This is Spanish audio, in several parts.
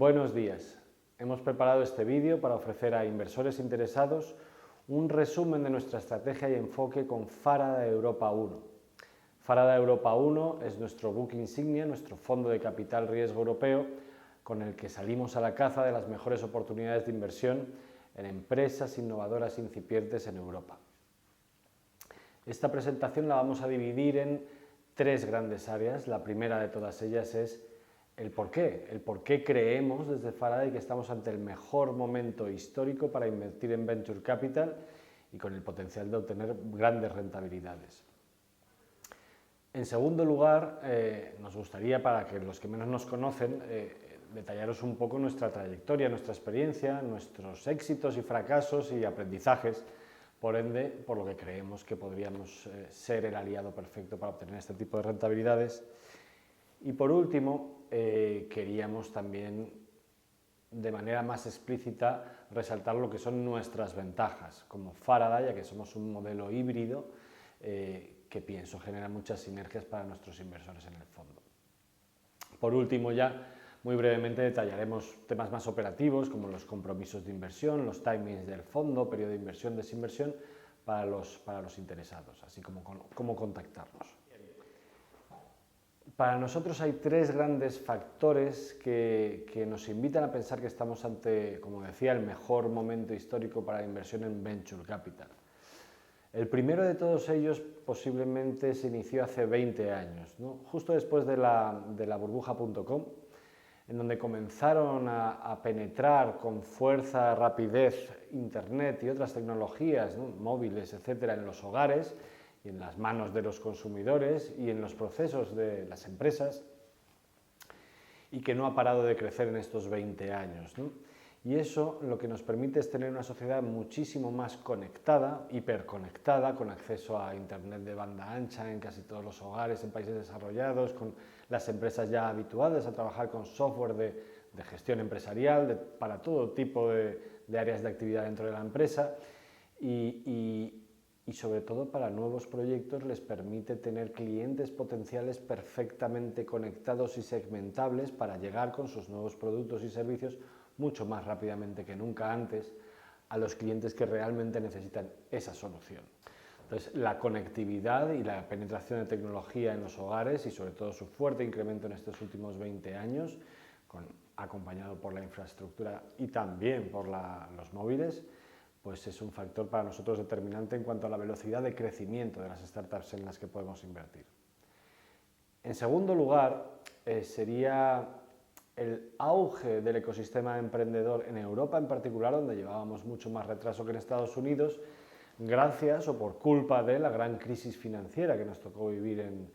Buenos días. Hemos preparado este vídeo para ofrecer a inversores interesados un resumen de nuestra estrategia y enfoque con Faraday Europa 1. Faraday Europa 1 es nuestro buque insignia, nuestro fondo de capital riesgo europeo, con el que salimos a la caza de las mejores oportunidades de inversión en empresas innovadoras incipientes en Europa. Esta presentación la vamos a dividir en tres grandes áreas. La primera de todas ellas es el por qué creemos desde Faraday que estamos ante el mejor momento histórico para invertir en Venture Capital y con el potencial de obtener grandes rentabilidades. En segundo lugar, nos gustaría, para que los que menos nos conocen, detallaros un poco nuestra trayectoria, nuestra experiencia, nuestros éxitos y fracasos y aprendizajes, por ende, por lo que creemos que podríamos ser el aliado perfecto para obtener este tipo de rentabilidades. Y por último, queríamos también, de manera más explícita, resaltar lo que son nuestras ventajas como Faraday, ya que somos un modelo híbrido que pienso genera muchas sinergias para nuestros inversores en el fondo. Por último, ya muy brevemente detallaremos temas más operativos como los compromisos de inversión, los timings del fondo, periodo de inversión, desinversión para los interesados, así como cómo contactarnos. Para nosotros hay tres grandes factores que nos invitan a pensar que estamos ante, como decía, el mejor momento histórico para la inversión en Venture Capital. El primero de todos ellos posiblemente se inició hace 20 años, ¿no? Justo después de la burbuja.com, en donde comenzaron a penetrar con fuerza, rapidez, Internet y otras tecnologías, ¿no? Móviles, etcétera, en los hogares y en las manos de los consumidores y en los procesos de las empresas, y que no ha parado de crecer en estos 20 años, ¿no? Y eso lo que nos permite es tener una sociedad muchísimo más conectada, hiperconectada, con acceso a Internet de banda ancha en casi todos los hogares, en países desarrollados, con las empresas ya habituadas a trabajar con software de gestión empresarial, para todo tipo de áreas de actividad dentro de la empresa, y sobre todo para nuevos proyectos les permite tener clientes potenciales perfectamente conectados y segmentables para llegar con sus nuevos productos y servicios mucho más rápidamente que nunca antes a los clientes que realmente necesitan esa solución. Entonces, la conectividad y la penetración de tecnología en los hogares y sobre todo su fuerte incremento en estos últimos 20 años, acompañado por la infraestructura y también por los móviles, pues es un factor para nosotros determinante en cuanto a la velocidad de crecimiento de las startups en las que podemos invertir. En segundo lugar, sería el auge del ecosistema emprendedor en Europa en particular, donde llevábamos mucho más retraso que en Estados Unidos, gracias o por culpa de la gran crisis financiera que nos tocó vivir en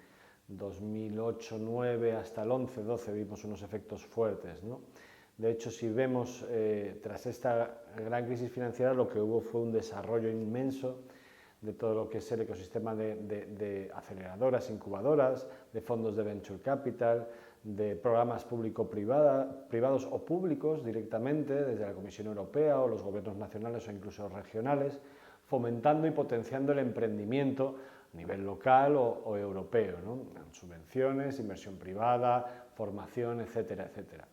2008-2009 hasta el 11-12, vimos unos efectos fuertes, ¿no? De hecho, si vemos tras esta gran crisis financiera, lo que hubo fue un desarrollo inmenso de todo lo que es el ecosistema de aceleradoras, incubadoras, de fondos de venture capital, de programas público-privados o públicos directamente desde la Comisión Europea o los gobiernos nacionales o incluso regionales, fomentando y potenciando el emprendimiento a nivel local o europeo, ¿no? Subvenciones, inversión privada, formación, etcétera, etcétera.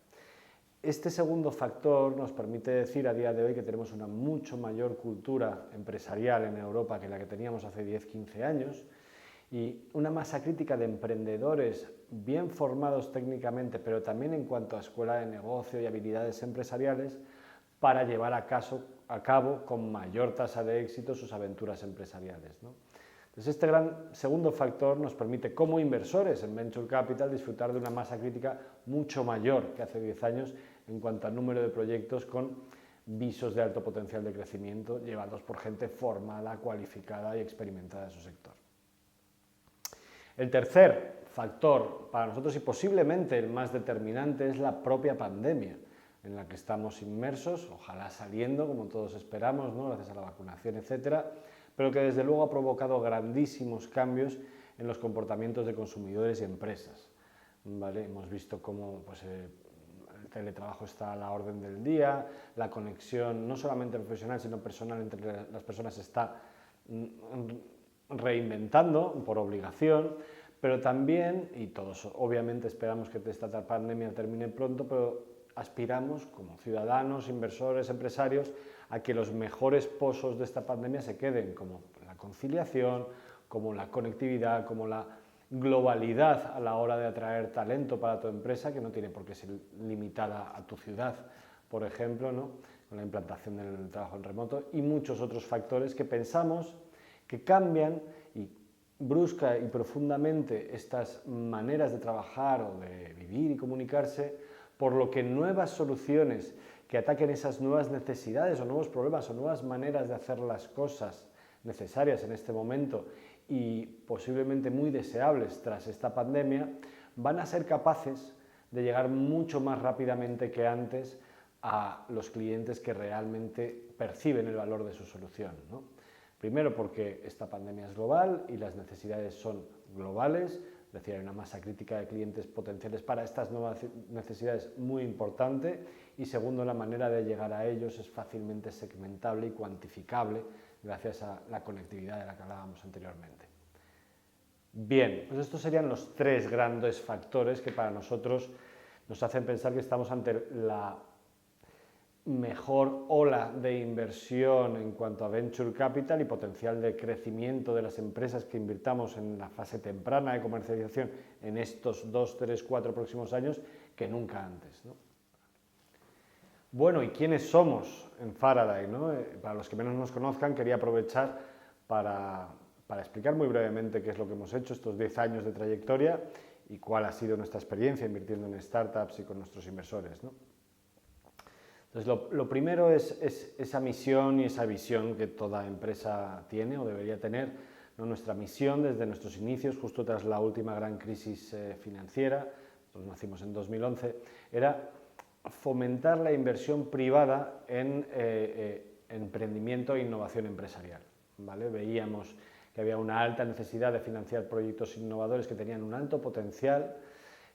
Este segundo factor nos permite decir a día de hoy que tenemos una mucho mayor cultura empresarial en Europa que la que teníamos hace 10-15 años y una masa crítica de emprendedores bien formados técnicamente, pero también en cuanto a escuela de negocio y habilidades empresariales para llevar a cabo con mayor tasa de éxito sus aventuras empresariales, ¿no? Entonces, este gran segundo factor nos permite, como inversores en Venture Capital, disfrutar de una masa crítica mucho mayor que hace 10 años en cuanto al número de proyectos con visos de alto potencial de crecimiento llevados por gente formada, cualificada y experimentada en su sector. El tercer factor para nosotros y posiblemente el más determinante es la propia pandemia en la que estamos inmersos, ojalá saliendo como todos esperamos, ¿no? Gracias a la vacunación, etcétera, pero que desde luego ha provocado grandísimos cambios en los comportamientos de consumidores y empresas, ¿vale? Hemos visto cómo el teletrabajo está a la orden del día, la conexión no solamente profesional sino personal entre las personas se está reinventando por obligación, pero también, y todos obviamente esperamos que esta pandemia termine pronto, pero aspiramos como ciudadanos, inversores, empresarios, a que los mejores pozos de esta pandemia se queden, como la conciliación, como la conectividad, como la globalidad a la hora de atraer talento para tu empresa, que no tiene por qué ser limitada a tu ciudad, por ejemplo, ¿no? Con la implantación del trabajo en remoto y muchos otros factores que pensamos que cambian y brusca y profundamente estas maneras de trabajar o de vivir y comunicarse, por lo que nuevas soluciones que ataquen esas nuevas necesidades o nuevos problemas o nuevas maneras de hacer las cosas necesarias en este momento y posiblemente muy deseables tras esta pandemia, van a ser capaces de llegar mucho más rápidamente que antes a los clientes que realmente perciben el valor de su solución, ¿no? Primero porque esta pandemia es global y las necesidades son globales, es decir, hay una masa crítica de clientes potenciales para estas nuevas necesidades muy importante, y segundo, la manera de llegar a ellos es fácilmente segmentable y cuantificable gracias a la conectividad de la que hablábamos anteriormente. Bien, pues estos serían los tres grandes factores que para nosotros nos hacen pensar que estamos ante la mejor ola de inversión en cuanto a venture capital y potencial de crecimiento de las empresas que invirtamos en la fase temprana de comercialización en estos 2, 3, 4 próximos años que nunca antes, ¿no? Bueno, ¿y quiénes somos en Faraday, ¿no? Para los que menos nos conozcan, quería aprovechar para explicar muy brevemente qué es lo que hemos hecho estos 10 años de trayectoria y cuál ha sido nuestra experiencia invirtiendo en startups y con nuestros inversores, ¿no? Entonces, lo primero es esa misión y esa visión que toda empresa tiene o debería tener, ¿no? Nuestra misión desde nuestros inicios, justo tras la última gran crisis financiera, nosotros nacimos en 2011, era fomentar la inversión privada en emprendimiento e innovación empresarial, ¿vale? Veíamos que había una alta necesidad de financiar proyectos innovadores que tenían un alto potencial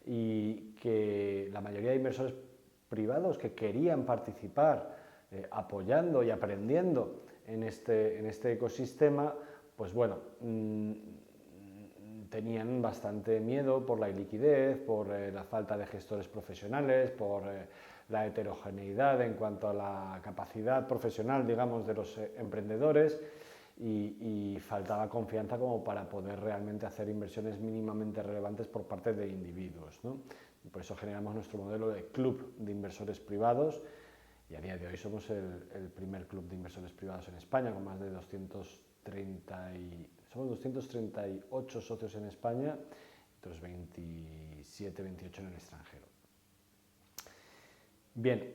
y que la mayoría de inversores privados que querían participar apoyando y aprendiendo en este ecosistema, pues bueno, tenían bastante miedo por la iliquidez, por la falta de gestores profesionales, por la heterogeneidad en cuanto a la capacidad profesional, digamos, de los emprendedores y faltaba confianza como para poder realmente hacer inversiones mínimamente relevantes por parte de individuos, ¿no? Y por eso generamos nuestro modelo de club de inversores privados y a día de hoy somos el primer club de inversores privados en España con más de 238 socios en España y otros 27, 28 en el extranjero. Bien,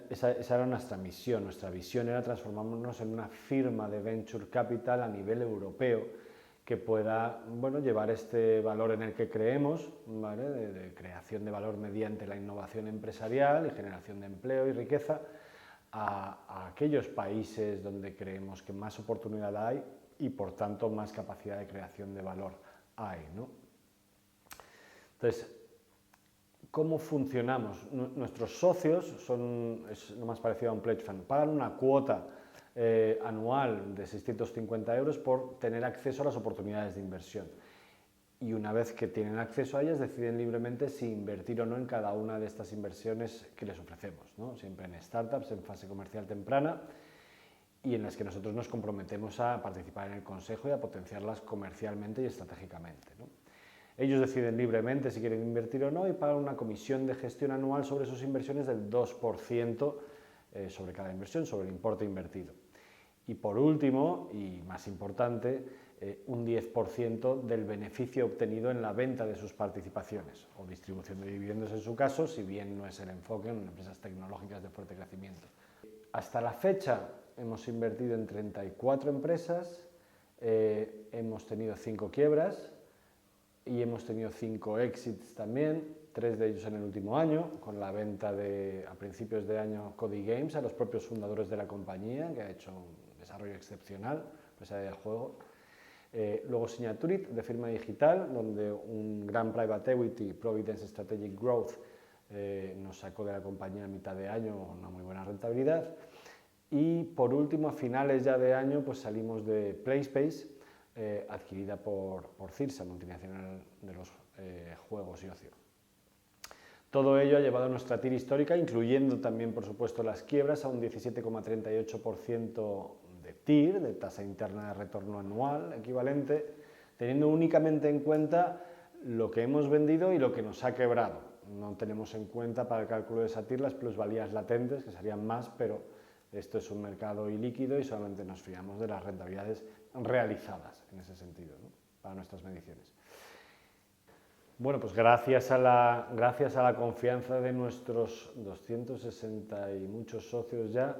esa era nuestra misión, nuestra visión era transformarnos en una firma de venture capital a nivel europeo que pueda, bueno, llevar este valor en el que creemos, ¿vale? de creación de valor mediante la innovación empresarial y generación de empleo y riqueza a aquellos países donde creemos que más oportunidad hay y por tanto más capacidad de creación de valor hay, ¿no? Entonces, ¿cómo funcionamos? Nuestros socios es lo más parecido a un pledge fund, pagan una cuota anual de 650 euros por tener acceso a las oportunidades de inversión. Y una vez que tienen acceso a ellas, deciden libremente si invertir o no en cada una de estas inversiones que les ofrecemos, ¿no? Siempre en startups, en fase comercial temprana, y en las que nosotros nos comprometemos a participar en el consejo y a potenciarlas comercialmente y estratégicamente, ¿no? Ellos deciden libremente si quieren invertir o no y pagan una comisión de gestión anual sobre sus inversiones del 2% sobre cada inversión, sobre el importe invertido. Y por último, y más importante, un 10% del beneficio obtenido en la venta de sus participaciones o distribución de dividendos en su caso, si bien no es el enfoque en empresas tecnológicas de fuerte crecimiento. Hasta la fecha hemos invertido en 34 empresas, hemos tenido 5 quiebras y hemos tenido 5 exits también, 3 de ellos en el último año, con la venta a principios de año Cody Games a los propios fundadores de la compañía, que ha hecho un desarrollo excepcional, empresa de juego. Luego Signaturit, de firma digital, donde un gran private equity, Providence Strategic Growth, nos sacó de la compañía a mitad de año una muy buena rentabilidad. Y por último, a finales ya de año, pues salimos de PlaySpace, adquirida por Cirsa, multinacional de los juegos y ocio. Todo ello ha llevado a nuestra TIR histórica, incluyendo también, por supuesto, las quiebras, a un 17,38% de TIR, de tasa interna de retorno anual equivalente, teniendo únicamente en cuenta lo que hemos vendido y lo que nos ha quebrado. No tenemos en cuenta para el cálculo de esa TIR las plusvalías latentes, que serían más, pero esto es un mercado ilíquido y solamente nos fiamos de las rentabilidades realizadas en ese sentido, ¿no?, para nuestras mediciones. Bueno, pues gracias a la confianza de nuestros 260 y muchos socios ya,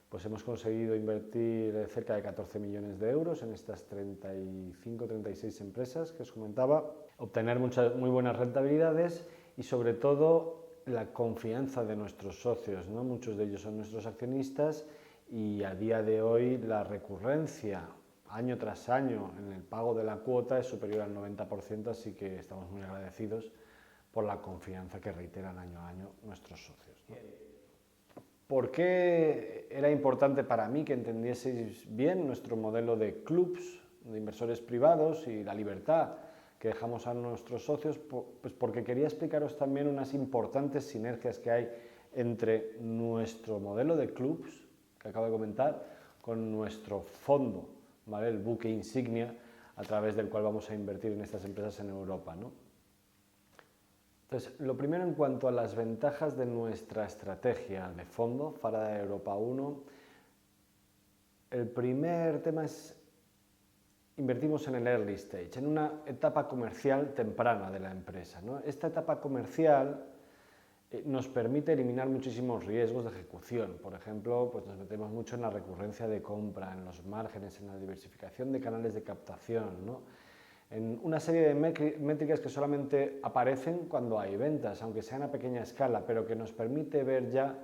pues hemos conseguido invertir cerca de 14 millones de euros en estas 35-36 empresas que os comentaba, obtener muy buenas rentabilidades y sobre todo la confianza de nuestros socios, ¿no? Muchos de ellos son nuestros accionistas y a día de hoy la recurrencia año tras año en el pago de la cuota es superior al 90%, así que estamos muy agradecidos por la confianza que reiteran año a año nuestros socios, ¿no? ¿Por qué era importante para mí que entendieseis bien nuestro modelo de clubs, de inversores privados y la libertad que dejamos a nuestros socios? Pues porque quería explicaros también unas importantes sinergias que hay entre nuestro modelo de clubs, que acabo de comentar, con nuestro fondo, ¿vale?, el buque insignia a través del cual vamos a invertir en estas empresas en Europa, ¿no? Entonces, lo primero en cuanto a las ventajas de nuestra estrategia de fondo, Faraday Europa 1, el primer tema es invertimos en el early stage, en una etapa comercial temprana de la empresa, ¿no? Esta etapa comercial nos permite eliminar muchísimos riesgos de ejecución. Por ejemplo, pues nos metemos mucho en la recurrencia de compra, en los márgenes, en la diversificación de canales de captación, ¿no?, en una serie de métricas que solamente aparecen cuando hay ventas, aunque sean a pequeña escala, pero que nos permite ver ya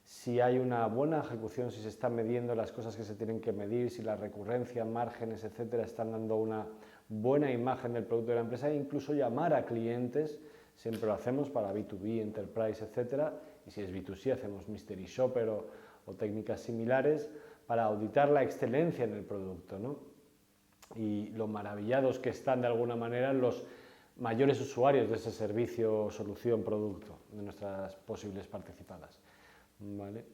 si hay una buena ejecución, si se están midiendo las cosas que se tienen que medir, si la recurrencia, márgenes, etcétera, están dando una buena imagen del producto de la empresa, e incluso llamar a clientes, siempre lo hacemos para B2B, Enterprise, etcétera, y si es B2C hacemos Mystery Shopper o técnicas similares para auditar la excelencia en el producto, ¿no?, y lo maravillados que están de alguna manera los mayores usuarios de ese servicio, solución, producto de nuestras posibles participadas, ¿vale?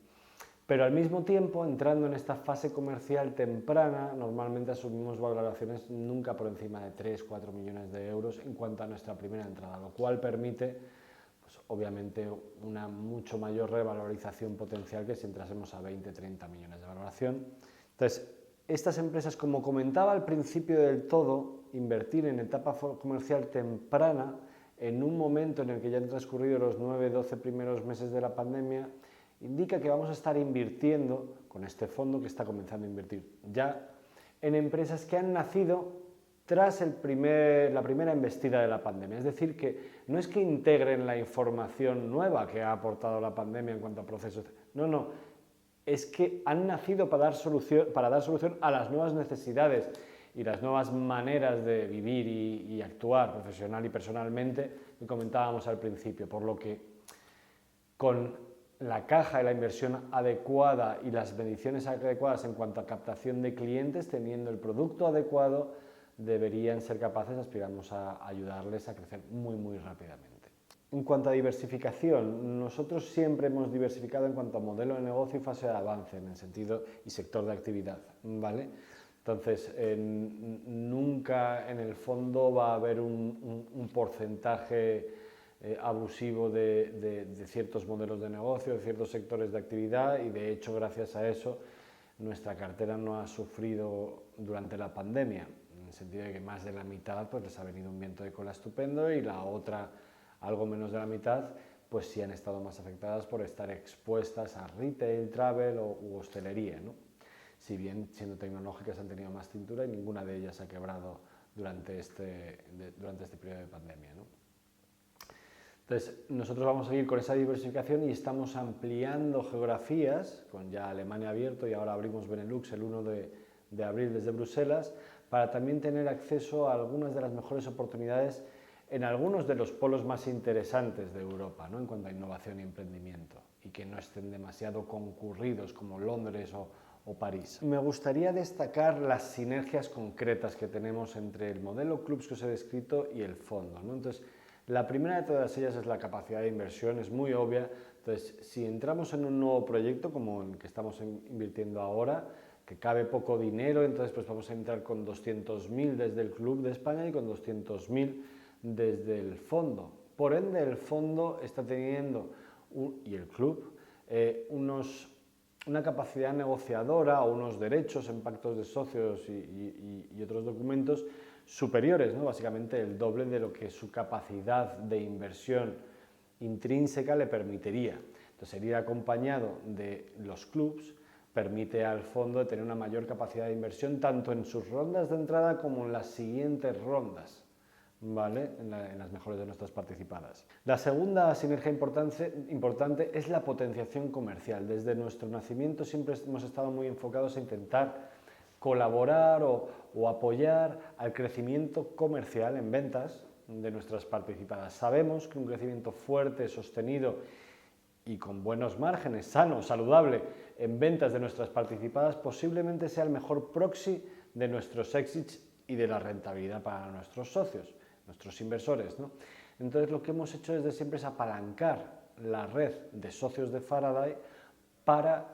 Pero al mismo tiempo, entrando en esta fase comercial temprana, normalmente asumimos valoraciones nunca por encima de 3-4 millones de euros en cuanto a nuestra primera entrada, lo cual permite, pues, obviamente, una mucho mayor revalorización potencial que si entrásemos a 20-30 millones de valoración. Entonces, estas empresas, como comentaba al principio del todo, invertir en etapa comercial temprana, en un momento en el que ya han transcurrido los 9-12 primeros meses de la pandemia, indica que vamos a estar invirtiendo con este fondo que está comenzando a invertir ya en empresas que han nacido tras la primera embestida de la pandemia. Es decir, que no es que integren la información nueva que ha aportado la pandemia en cuanto a procesos, no, es que han nacido para dar solución a las nuevas necesidades y las nuevas maneras de vivir y actuar profesional y personalmente que comentábamos al principio, por lo que con la caja y la inversión adecuada y las mediciones adecuadas en cuanto a captación de clientes, teniendo el producto adecuado, deberían ser capaces, aspiramos a ayudarles a crecer muy rápidamente. En cuanto a diversificación, nosotros siempre hemos diversificado en cuanto a modelo de negocio y fase de avance, en el sentido y sector de actividad, ¿vale? Entonces, nunca en el fondo va a haber un porcentaje abusivo de ciertos modelos de negocio, de ciertos sectores de actividad, y de hecho, gracias a eso, nuestra cartera no ha sufrido durante la pandemia, en el sentido de que más de la mitad pues les ha venido un viento de cola estupendo y la otra, algo menos de la mitad, pues sí han estado más afectadas por estar expuestas a retail, travel u hostelería, ¿no? Si bien siendo tecnológicas han tenido más cintura y ninguna de ellas ha quebrado durante este periodo de pandemia, ¿no? Entonces, nosotros vamos a seguir con esa diversificación y estamos ampliando geografías, con ya Alemania abierto y ahora abrimos Benelux el 1 de abril desde Bruselas, para también tener acceso a algunas de las mejores oportunidades en algunos de los polos más interesantes de Europa, ¿no?, en cuanto a innovación y emprendimiento, y que no estén demasiado concurridos como Londres o París. Me gustaría destacar las sinergias concretas que tenemos entre el modelo clubs que os he descrito y el fondo, ¿no? Entonces, La primera de todas ellas es la capacidad de inversión, es muy obvia. Entonces, si entramos en un nuevo proyecto como el que estamos invirtiendo ahora, que cabe poco dinero, entonces pues vamos a entrar con 200.000 desde el Club de España y con 200.000 desde el fondo. Por ende, el fondo está teniendo, y el club, una capacidad negociadora o unos derechos en pactos de socios y otros documentos superiores, ¿no? Básicamente el doble de lo que su capacidad de inversión intrínseca le permitiría. Entonces, el ir acompañado de los clubs permite al fondo tener una mayor capacidad de inversión tanto en sus rondas de entrada como en las siguientes rondas, ¿vale? En las mejores de nuestras participadas. La segunda sinergia importante es la potenciación comercial. Desde nuestro nacimiento siempre hemos estado muy enfocados a intentar colaborar o apoyar al crecimiento comercial en ventas de nuestras participadas. Sabemos que un crecimiento fuerte, sostenido y con buenos márgenes, sano, saludable, en ventas de nuestras participadas, posiblemente sea el mejor proxy de nuestros exits y de la rentabilidad para nuestros socios, nuestros inversores, ¿no? Entonces, lo que hemos hecho desde siempre es apalancar la red de socios de Faraday para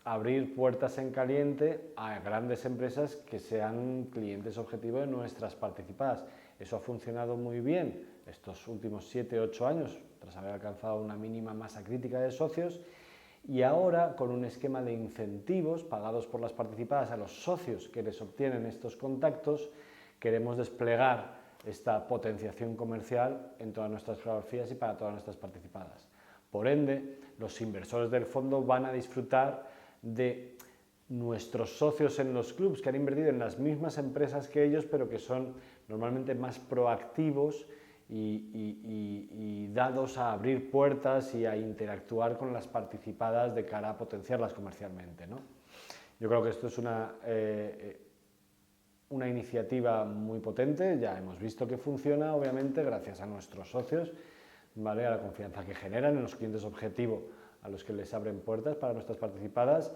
abrir puertas en caliente a grandes empresas que sean clientes objetivo de nuestras participadas. Eso ha funcionado muy bien estos últimos 7-8 años, tras haber alcanzado una mínima masa crítica de socios, y ahora con un esquema de incentivos pagados por las participadas a los socios que les obtienen estos contactos, queremos desplegar esta potenciación comercial en todas nuestras geografías y para todas nuestras participadas. Por ende, los inversores del fondo van a disfrutar de nuestros socios en los clubs que han invertido en las mismas empresas que ellos, pero que son normalmente más proactivos y dados a abrir puertas y a interactuar con las participadas de cara a potenciarlas comercialmente, ¿no? Yo creo que esto es una iniciativa muy potente, ya hemos visto que funciona, obviamente, gracias a nuestros socios, ¿vale? A la confianza que generan en los clientes objetivo a los que les abren puertas para nuestras participadas,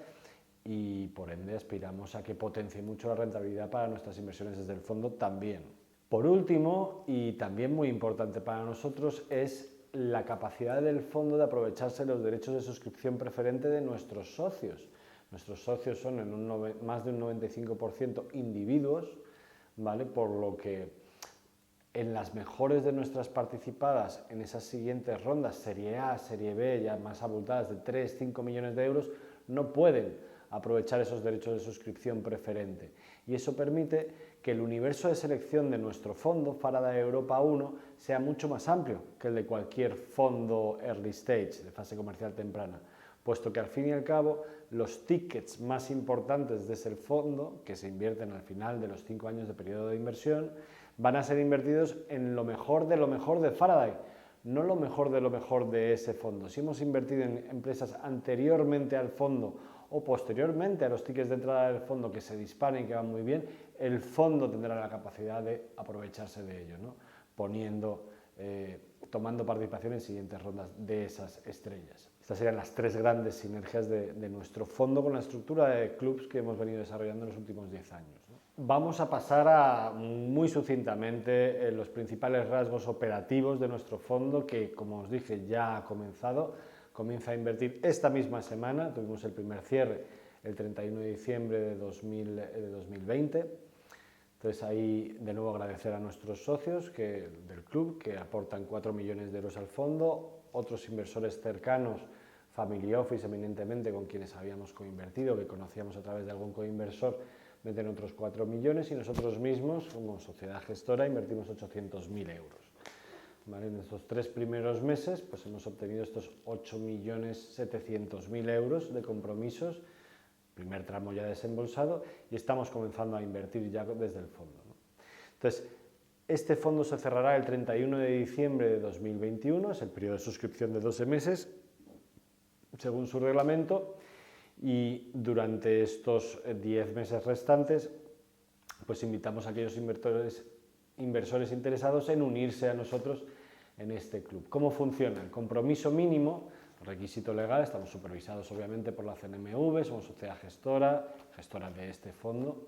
y por ende aspiramos a que potencie mucho la rentabilidad para nuestras inversiones desde el fondo también. Por último, y también muy importante para nosotros, es la capacidad del fondo de aprovecharse los derechos de suscripción preferente de nuestros socios. Nuestros socios son más de un 95% individuos, ¿vale? Por lo que en las mejores de nuestras participadas, en esas siguientes rondas, Serie A, Serie B, ya más abultadas de 3-5 millones de euros, no pueden aprovechar esos derechos de suscripción preferente. Y eso permite que el universo de selección de nuestro fondo, Faraday Europa 1, sea mucho más amplio que el de cualquier fondo early stage, de fase comercial temprana, puesto que al fin y al cabo los tickets más importantes de ese fondo, que se invierten al final de los 5 años de periodo de inversión, van a ser invertidos en lo mejor de Faraday, no lo mejor de ese fondo. Si hemos invertido en empresas anteriormente al fondo o posteriormente a los tickets de entrada del fondo que se disparen y que van muy bien, el fondo tendrá la capacidad de aprovecharse de ello, ¿no? Tomando participación en siguientes rondas de esas estrellas. Estas serían las 3 grandes sinergias de nuestro fondo con la estructura de clubs que hemos venido desarrollando en los últimos 10 años, ¿no? Vamos a pasar muy sucintamente los principales rasgos operativos de nuestro fondo, que, como os dije, ya ha comenzado. Comienza a invertir esta misma semana, tuvimos el primer cierre el 31 de diciembre de 2020. Entonces, ahí de nuevo agradecer a nuestros socios del club que aportan 4 millones de euros al fondo, otros inversores cercanos, Family Office eminentemente, con quienes habíamos coinvertido, que conocíamos a través de algún coinversor, meten otros 4 millones, y nosotros mismos, como sociedad gestora, invertimos 800.000 euros. ¿Vale? En estos 3 primeros meses pues hemos obtenido estos 8.700.000 euros de compromisos, primer tramo ya desembolsado, y estamos comenzando a invertir ya desde el fondo, ¿no? Entonces, este fondo se cerrará el 31 de diciembre de 2021, es el periodo de suscripción de 12 meses, según su reglamento, y durante estos 10 meses restantes, pues invitamos a aquellos inversores interesados en unirse a nosotros en este club. ¿Cómo funciona? El compromiso mínimo, requisito legal, estamos supervisados obviamente por la CNMV, somos sociedad gestora de este fondo.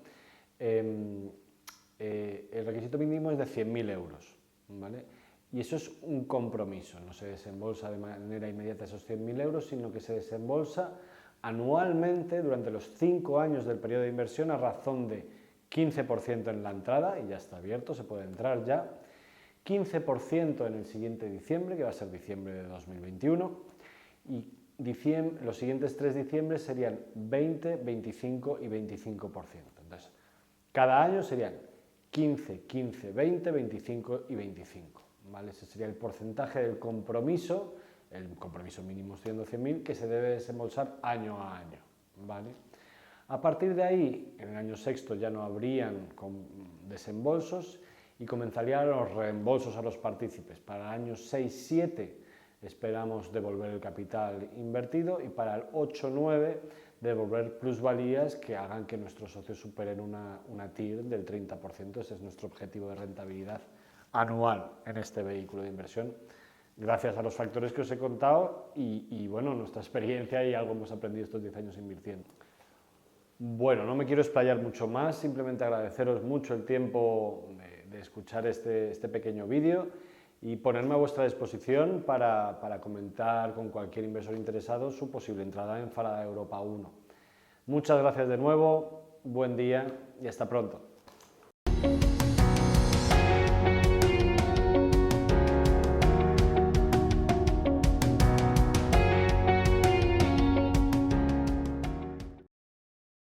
El requisito mínimo es de 100.000 euros, ¿vale? Y eso es un compromiso, no se desembolsa de manera inmediata esos 100.000 euros, sino que se desembolsa anualmente durante los 5 años del periodo de inversión a razón de 15% en la entrada, y ya está abierto, se puede entrar ya, 15% en el siguiente diciembre, que va a ser diciembre de 2021, y los siguientes 3 diciembres serían 20, 25 y 25%. Entonces, cada año serían 15, 15, 20, 25 y 25. ¿Vale? Ese sería el porcentaje del compromiso, el compromiso mínimo siendo 100.000, que se debe desembolsar año a año. ¿Vale? A partir de ahí, en el año sexto ya no habrían desembolsos y comenzarían los reembolsos a los partícipes. Para el año 6-7 esperamos devolver el capital invertido y para el 8-9 devolver plusvalías que hagan que nuestros socios superen una TIR del 30%. Ese es nuestro objetivo de rentabilidad anual en este vehículo de inversión, gracias a los factores que os he contado y bueno, nuestra experiencia y algo hemos aprendido estos 10 años invirtiendo. Bueno, no me quiero explayar mucho más, simplemente agradeceros mucho el tiempo de escuchar este pequeño vídeo y ponerme a vuestra disposición para comentar con cualquier inversor interesado su posible entrada en Farada Europa 1. Muchas gracias de nuevo, buen día y hasta pronto.